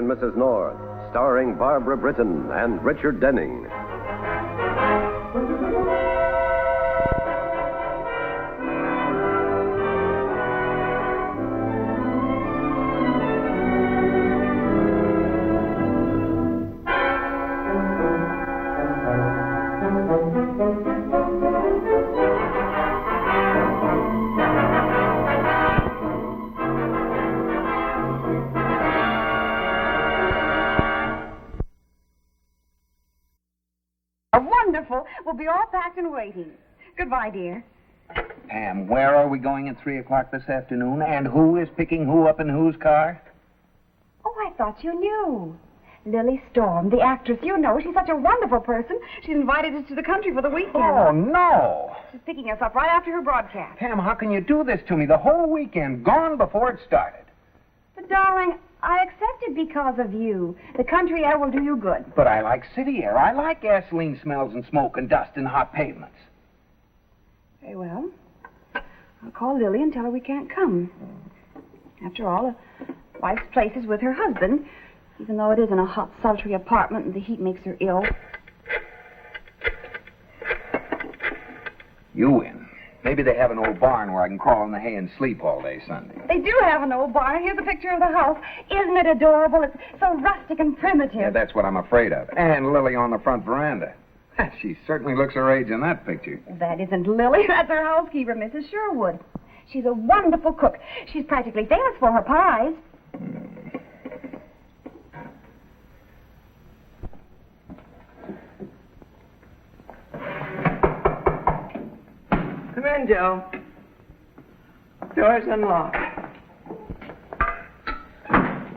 and Mrs. North, starring Barbara Britton and Richard Denning. Wonderful. We'll be all packed and waiting. Goodbye, dear. Pam, where are we going at 3 o'clock this afternoon? And who is picking who up in whose car? Oh, I thought you knew. Lily Storm, the actress. You know, she's such a wonderful person. She's invited us to the country for the weekend. Oh, no. She's picking us up right after her broadcast. Pam, how can you do this to me? The whole weekend gone before it started. But, darling, I accepted because of you. The country air will do you good. But I like city air. I like gasoline smells and smoke and dust and hot pavements. Very well. I'll call Lily and tell her we can't come. After all, a wife's place is with her husband, even though it is in a hot, sultry apartment and the heat makes her ill. You win. Maybe they have an old barn where I can crawl in the hay and sleep all day Sunday. They do have an old barn. Here's a picture of the house. Isn't it adorable? It's so rustic and primitive. Yeah, that's what I'm afraid of. And Lily on the front veranda. She certainly looks her age in that picture. That isn't Lily. That's her housekeeper, Mrs. Sherwood. She's a wonderful cook. She's practically famous for her pies. Come in, Joe. Door's unlocked.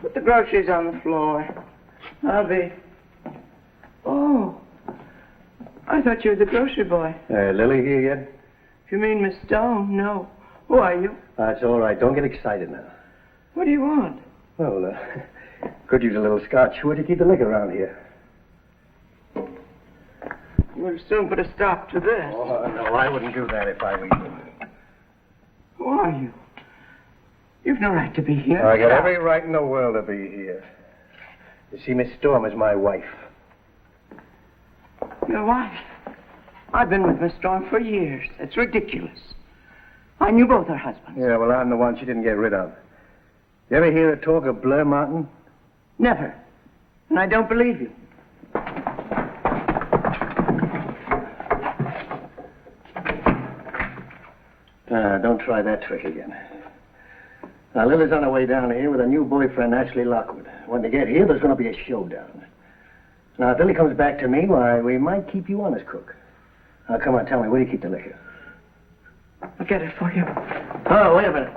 Put the groceries on the floor. I'll be... Oh. I thought you were the grocery boy. Lily here yet? If you mean Miss Stone, no. Who are you? That's all right. Don't get excited now. What do you want? Well, could use a little scotch. Where do you keep the liquor around here? You would soon put a stop to this. Oh, no, I wouldn't do that if I were you. Who are you? You've no right to be here. I got every right in the world to be here. You see, Miss Storm is my wife. Your wife? I've been with Miss Storm for years. That's ridiculous. I knew both her husbands. Yeah, well, I'm the one she didn't get rid of. You ever hear her talk of Blair Mountain? Never. And I don't believe you. Don't try that trick again. Now, Lily's on her way down here with a new boyfriend, Ashley Lockwood. When they get here, there's going to be a showdown. Now, if Lily comes back to me, why, we might keep you on as cook. Now, come on, tell me, where do you keep the liquor? I'll get it for you. Oh, wait a minute.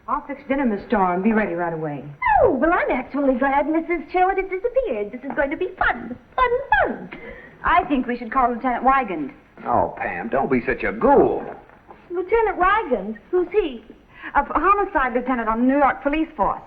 I'll fix dinner, Miss Storm. Be ready right away. Oh, well, I'm actually glad Mrs. Sherwood has disappeared. This is going to be fun. Fun. I think we should call Lieutenant Wygand. Oh, Pam, don't be such a ghoul. Lieutenant Wygand? Who's he? A homicide lieutenant on the New York police force.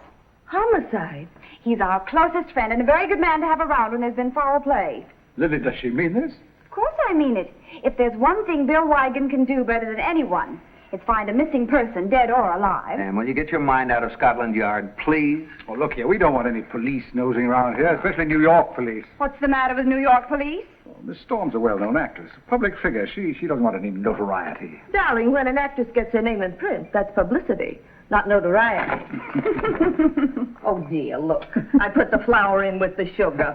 Homicide? He's our closest friend and a very good man to have around when there's been foul play. Lily, does she mean this? Of course I mean it. If there's one thing Bill Wygand can do better than anyone, it's find a missing person, dead or alive. Pam, will you get your mind out of Scotland Yard, please? Oh, look here, we don't want any police nosing around here, especially New York police. What's the matter with New York police? Oh, Miss Storm's a well-known actress, a public figure. She doesn't want any notoriety. Darling, when an actress gets her name in print, that's publicity, not notoriety. Oh, dear, look. I put the flour in with the sugar.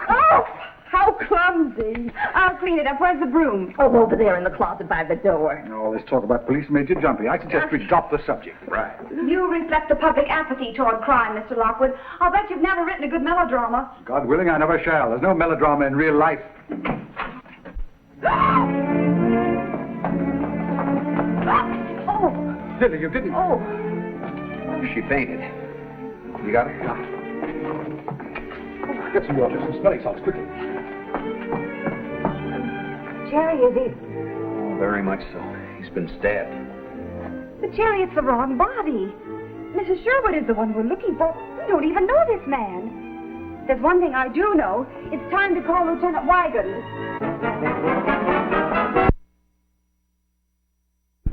Oh, how clumsy. I'll clean it up. Where's the broom? Oh, over there in the closet by the door. All this talk about police made you jumpy. I suggest we drop the subject. Right. You reflect the public apathy toward crime, Mr. Lockwood. I'll bet you've never written a good melodrama. God willing, I never shall. There's no melodrama in real life. Oh! Lily, you didn't... Oh! She fainted. You got it? Get some water, some smelling salts, quickly. Jerry, is he? Oh, very much so. He's been stabbed. But Jerry, it's the wrong body. Mrs. Sherwood is the one we're looking for. We don't even know this man. There's one thing I do know. It's time to call Lieutenant Wygand.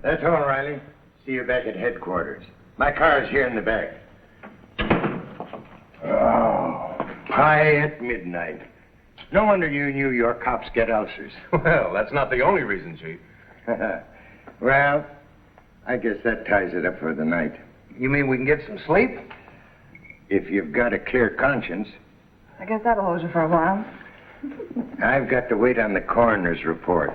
That's all, Riley. See you back at headquarters. My car's here in the back. Oh, pie at midnight. No wonder you New York cops get ulcers. Well, that's not the only reason, Chief. Well, I guess that ties it up for the night. You mean we can get some sleep? If you've got a clear conscience. I guess that'll hold you for a while. I've got to wait on the coroner's report.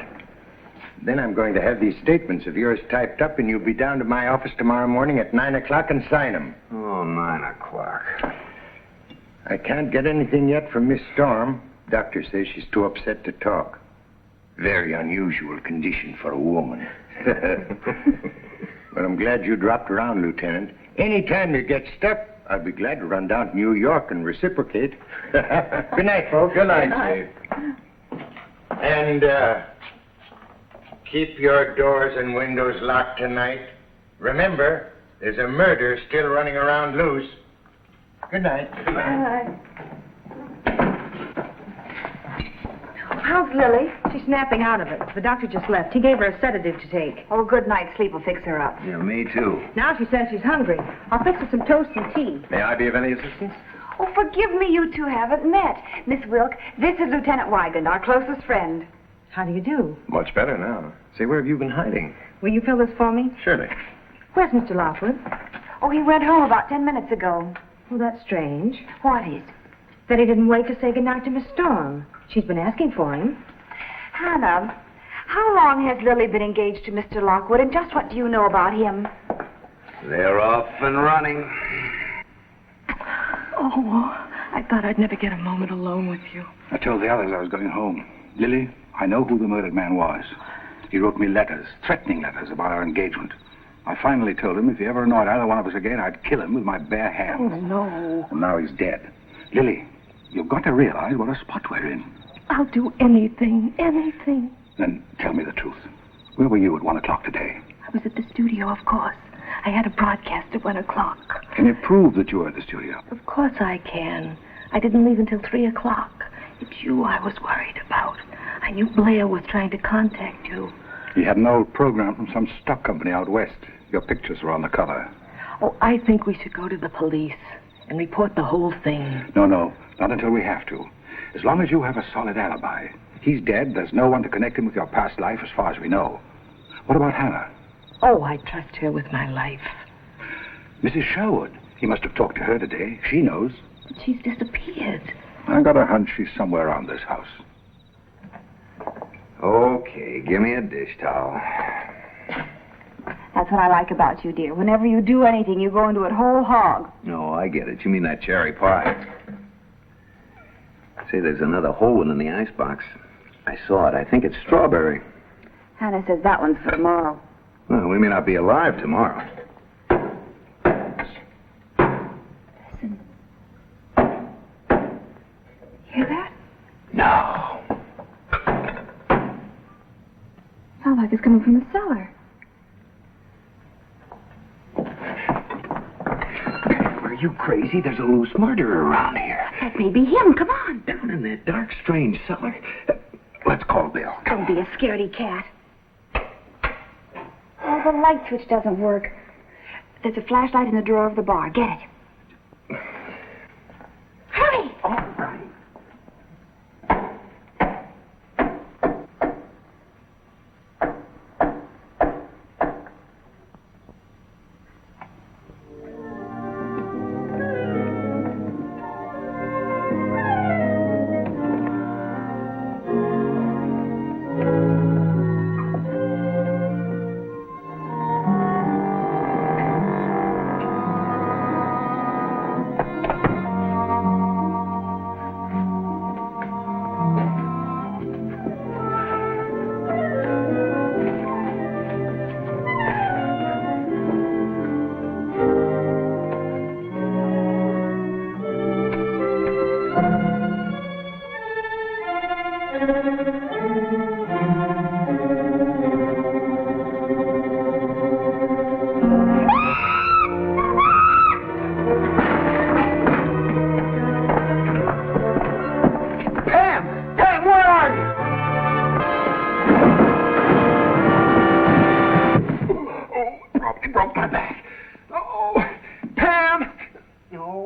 Then I'm going to have these statements of yours typed up, and you'll be down to my office tomorrow morning at 9 o'clock and sign them. Oh, 9 o'clock. I can't get anything yet from Miss Storm. Doctor says she's too upset to talk. Very unusual condition for a woman. But I'm glad you dropped around, Lieutenant. Anytime you get stuck, I'll be glad to run down to New York and reciprocate. Good night, folks. Good night, Chief. And, keep your doors and windows locked tonight. Remember, there's a murder still running around loose. Good night. How's Lily? She's snapping out of it. The doctor just left. He gave her a sedative to take. Oh, good night's sleep will fix her up. Yeah, me too. Now she says she's hungry. I'll fix her some toast and tea. May I be of any assistance? Oh, forgive me, you two haven't met. Miss Wilk, this is Lieutenant Wygand, our closest friend. How do you do? Much better now. Say, where have you been hiding? Will you fill this for me? Surely. Where's Mr. Lockwood? Oh, he went home about 10 minutes ago. Oh, that's strange. What is? That he didn't wait to say goodnight to Miss Storm. She's been asking for him. Hannah, how long has Lily been engaged to Mr. Lockwood, and just what do you know about him? They're off and running. Oh, I thought I'd never get a moment alone with you. I told the others I was going home. Lily, I know who the murdered man was. He wrote me letters, threatening letters about our engagement. I finally told him if he ever annoyed either one of us again, I'd kill him with my bare hands. Oh, no. And now he's dead. Lily, you've got to realize what a spot we're in. I'll do anything, anything. Then tell me the truth. Where were you at 1 o'clock today? I was at the studio, of course. I had a broadcast at 1 o'clock. Can you prove that you were at the studio? Of course I can. I didn't leave until 3 o'clock. It's you I was worried about. I knew Blair was trying to contact you. He had an old program from some stock company out west. Your pictures were on the cover. Oh, I think we should go to the police and report the whole thing. No, not until we have to. As long as you have a solid alibi. He's dead. There's no one to connect him with your past life as far as we know. What about Hannah? Oh, I trust her with my life. Mrs. Sherwood. He must have talked to her today. She knows. But she's disappeared. I got a hunch she's somewhere around this house. Okay, give me a dish towel. That's what I like about you, dear. Whenever you do anything, you go into it whole hog. No, I get it. You mean that cherry pie. Say, there's another whole one in the icebox. I saw it. I think it's strawberry. Hannah says that one's for tomorrow. Well, we may not be alive tomorrow. Listen. Hear that? No. Sounds like it's coming from the cellar. Are you crazy? There's a loose murderer around here. That may be him. Come on. Down in that dark, strange cellar. Let's call Bill. Don't be a scaredy cat. Oh, the light switch doesn't work. There's a flashlight in the drawer of the bar. Get it. Hurry! All right.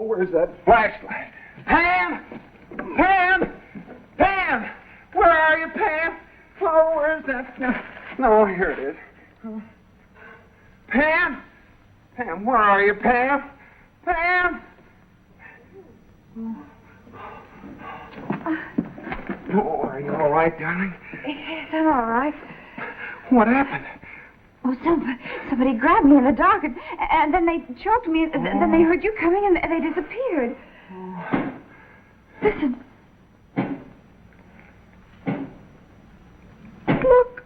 Where's that flashlight? Pam! Pam! Pam! Where are you, Pam? Oh, where's that? No, here it is. Pam! Pam, where are you, Pam? Pam! Oh, are you all right, darling? Yes, I'm all right. What happened? Oh, somebody grabbed me in the dark, and then they choked me, and then they heard you coming, and they disappeared. Listen. Look.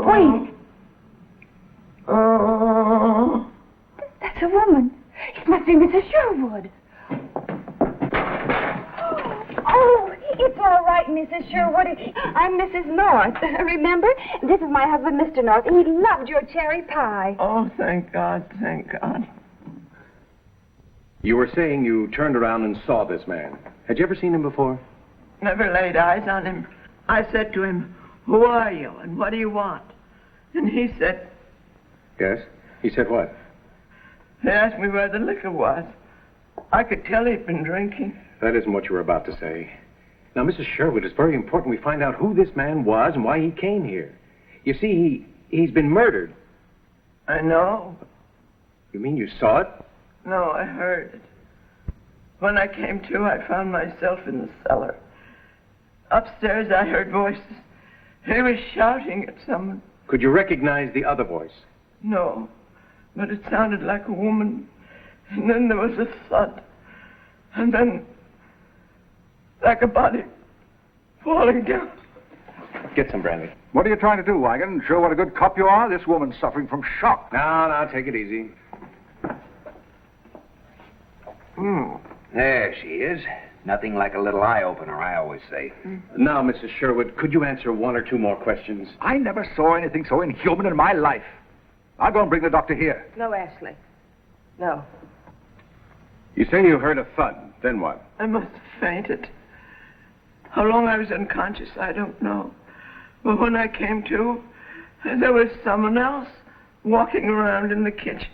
Wait. That's a woman. It must be Mrs. Sherwood. Oh, it's all right, Mrs. Sherwood. I'm Mrs. North. Remember? This is my husband, Mr. North. He loved your cherry pie. Oh, thank God, thank God. You were saying you turned around and saw this man. Had you ever seen him before? Never laid eyes on him. I said to him, "Who are you and what do you want?" And he said... Yes? He said what? He asked me where the liquor was. I could tell he'd been drinking. That isn't what you were about to say. Now, Mrs. Sherwood, it's very important we find out who this man was and why he came here. You see, he's been murdered. I know. You mean you saw it? No, I heard it. When I came to, I found myself in the cellar. Upstairs, I heard voices. He was shouting at someone. Could you recognize the other voice? No, but it sounded like a woman. And then there was a thud. And then, like a body falling down. Get some brandy. What are you trying to do, Wagon? Show what a good cop you are? This woman's suffering from shock. No, take it easy. There she is. Nothing like a little eye-opener, I always say. Now, Mrs. Sherwood, could you answer one or two more questions? I never saw anything so inhuman in my life. I'll go and bring the doctor here. No, Ashley. No. You say you heard a thud. Then what? I must have fainted. How long I was unconscious, I don't know. But when I came to, there was someone else walking around in the kitchen.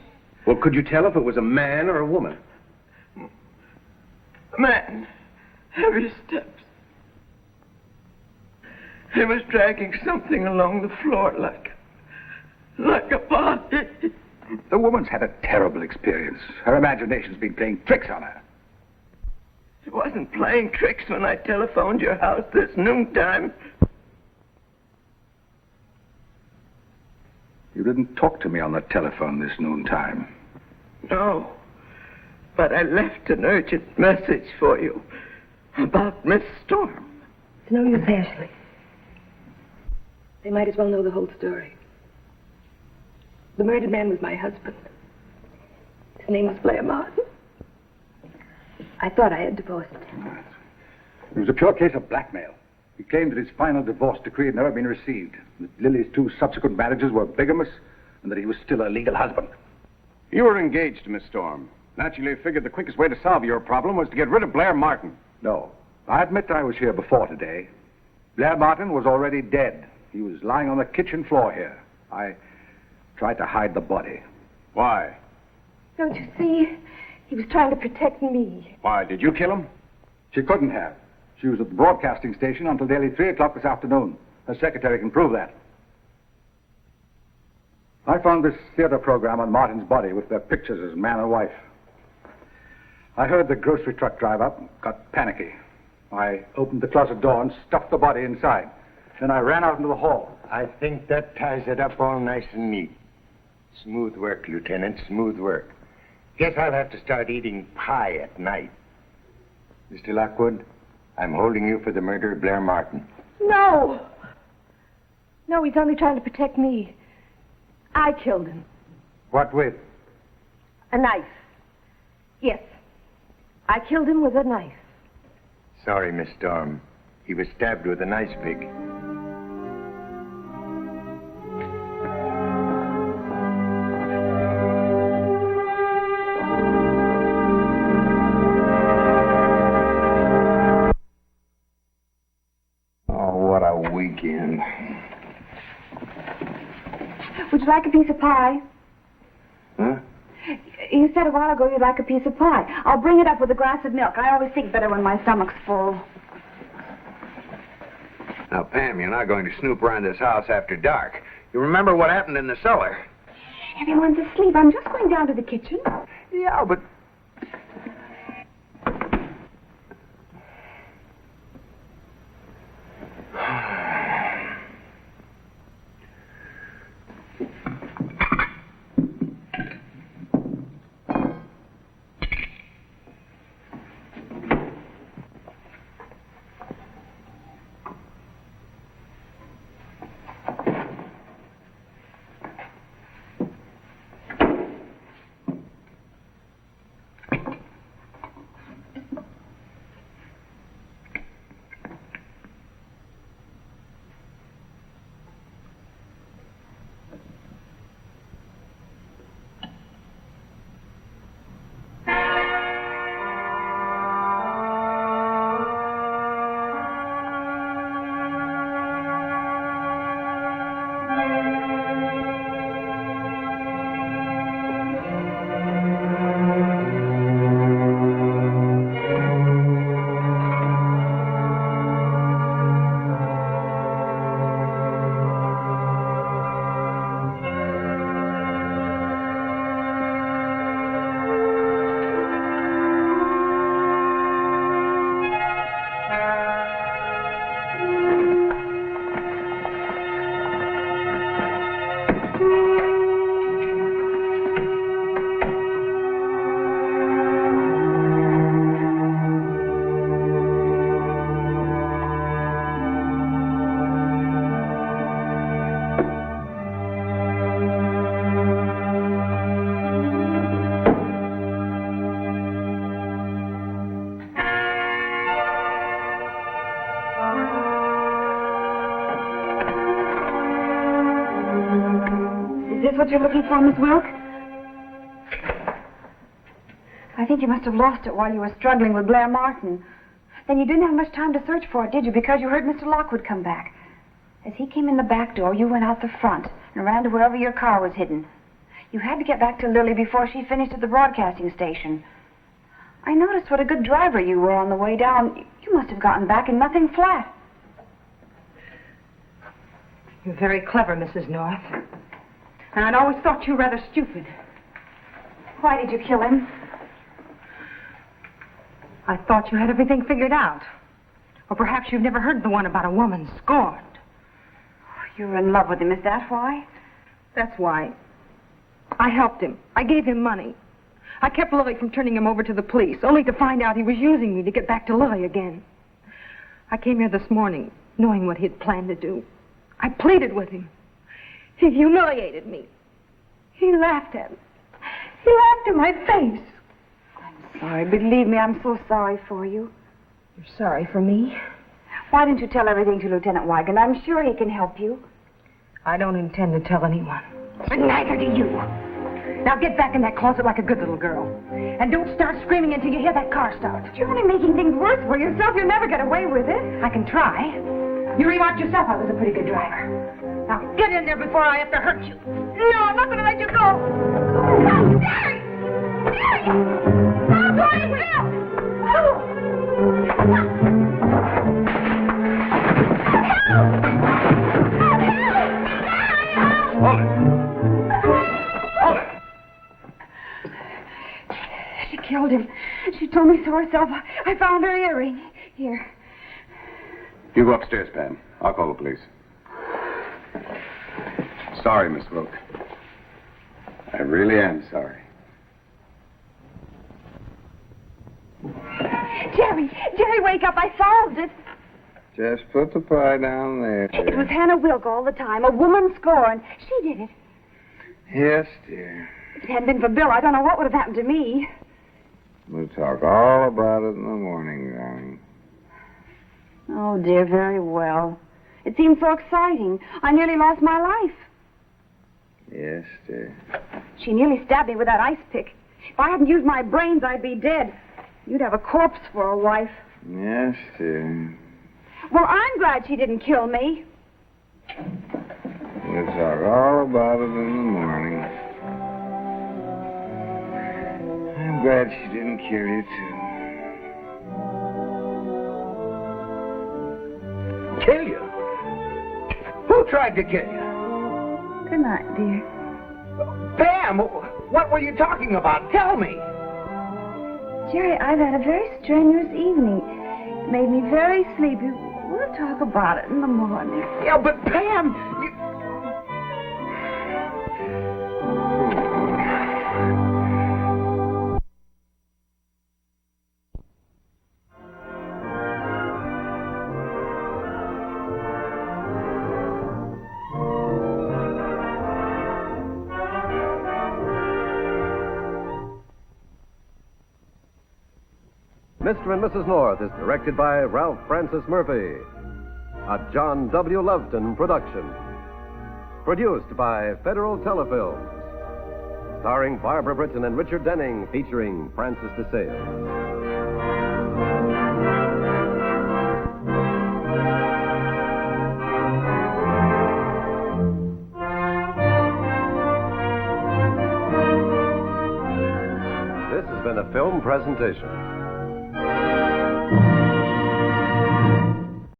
Well, could you tell if it was a man or a woman? A man. Heavy steps. He was dragging something along the floor like a body. The woman's had a terrible experience. Her imagination's been playing tricks on her. It wasn't playing tricks when I telephoned your house this noontime. You didn't talk to me on the telephone this noontime. No, but I left an urgent message for you about Miss Storm. It's no use, Ashley. They might as well know the whole story. The murdered man was my husband. His name was Blair Martin. I thought I had divorced him. It was a pure case of blackmail. He claimed that his final divorce decree had never been received, that Lily's 2 subsequent marriages were bigamous, and that he was still a legal husband. You were engaged, Miss Storm. Naturally, you figured the quickest way to solve your problem was to get rid of Blair Martin. No. I admit I was here before today. Blair Martin was already dead. He was lying on the kitchen floor here. I tried to hide the body. Why? Don't you see? He was trying to protect me. Why, did you kill him? She couldn't have. She was at the broadcasting station until nearly 3 o'clock this afternoon. Her secretary can prove that. I found this theater program on Martin's body with their pictures as man and wife. I heard the grocery truck drive up and got panicky. I opened the closet door and stuffed the body inside. Then I ran out into the hall. I think that ties it up all nice and neat. Smooth work, Lieutenant, smooth work. Guess I'll have to start eating pie at night. Mr. Lockwood, I'm holding you for the murder of Blair Martin. No! No, he's only trying to protect me. I killed him. What with? A knife. Yes. I killed him with a knife. Sorry, Miss Storm. He was stabbed with an ice pick. Weekend. Would you like a piece of pie? Huh? You said a while ago you'd like a piece of pie. I'll bring it up with a glass of milk. I always think better when my stomach's full. Now, Pam, you're not going to snoop around this house after dark. You remember what happened in the cellar? Everyone's asleep. I'm just going down to the kitchen. Yeah, but... Is this what you're looking for, Miss Wilk? I think you must have lost it while you were struggling with Blair Martin. Then you didn't have much time to search for it, did you? Because you heard Mr. Lockwood come back. As he came in the back door, you went out the front and ran to wherever your car was hidden. You had to get back to Lily before she finished at the broadcasting station. I noticed what a good driver you were on the way down. You must have gotten back in nothing flat. You're very clever, Mrs. North. And I'd always thought you rather stupid. Why did you kill him? I thought you had everything figured out. Or perhaps you've never heard the one about a woman scorned. You were in love with him, is that why? That's why. I helped him. I gave him money. I kept Lily from turning him over to the police, only to find out he was using me to get back to Lily again. I came here this morning, knowing what he'd planned to do. I pleaded with him. He humiliated me. He laughed at me. He laughed in my face. I'm sorry. Believe me, I'm so sorry for you. You're sorry for me? Why didn't you tell everything to Lieutenant Wigan? I'm sure he can help you. I don't intend to tell anyone. And neither do you. Now get back in that closet like a good little girl. And don't start screaming until you hear that car start. You're only making things worse for yourself. You'll never get away with it. I can try. You remarked yourself I was a pretty good driver. Now get in there before I have to hurt you. No, I'm not going to let you go. Oh, Jerry! Jerry! Oh, boy, Hold it. Hold it. She killed him. She told me so herself. I found her earring. Here. You go upstairs, Pam. I'll call the police. Sorry, Miss Wilk. I really am sorry. Jerry, wake up. I solved it. Just put the pie down there. It was Hannah Wilk all the time, a woman scorned. She did it. Yes, dear. If it hadn't been for Bill, I don't know what would have happened to me. We'll talk all about it in the morning, darling. Oh, dear, very well. It seemed so exciting. I nearly lost my life. Yes, dear. She nearly stabbed me with that ice pick. If I hadn't used my brains, I'd be dead. You'd have a corpse for a wife. Yes, dear. Well, I'm glad she didn't kill me. We'll talk all about it in the morning. I'm glad she didn't kill you, too. Kill you? Who tried to kill you? Good night, dear. Pam, what were you talking about? Tell me. Jerry, I've had a very strenuous evening. It made me very sleepy. We'll talk about it in the morning. Yeah, but Pam, you... Mr. and Mrs. North is directed by Ralph Francis Murphy. A John W. Loveton production. Produced by Federal Telefilms. Starring Barbara Britton and Richard Denning, featuring Francis DeSale. This has been a film presentation.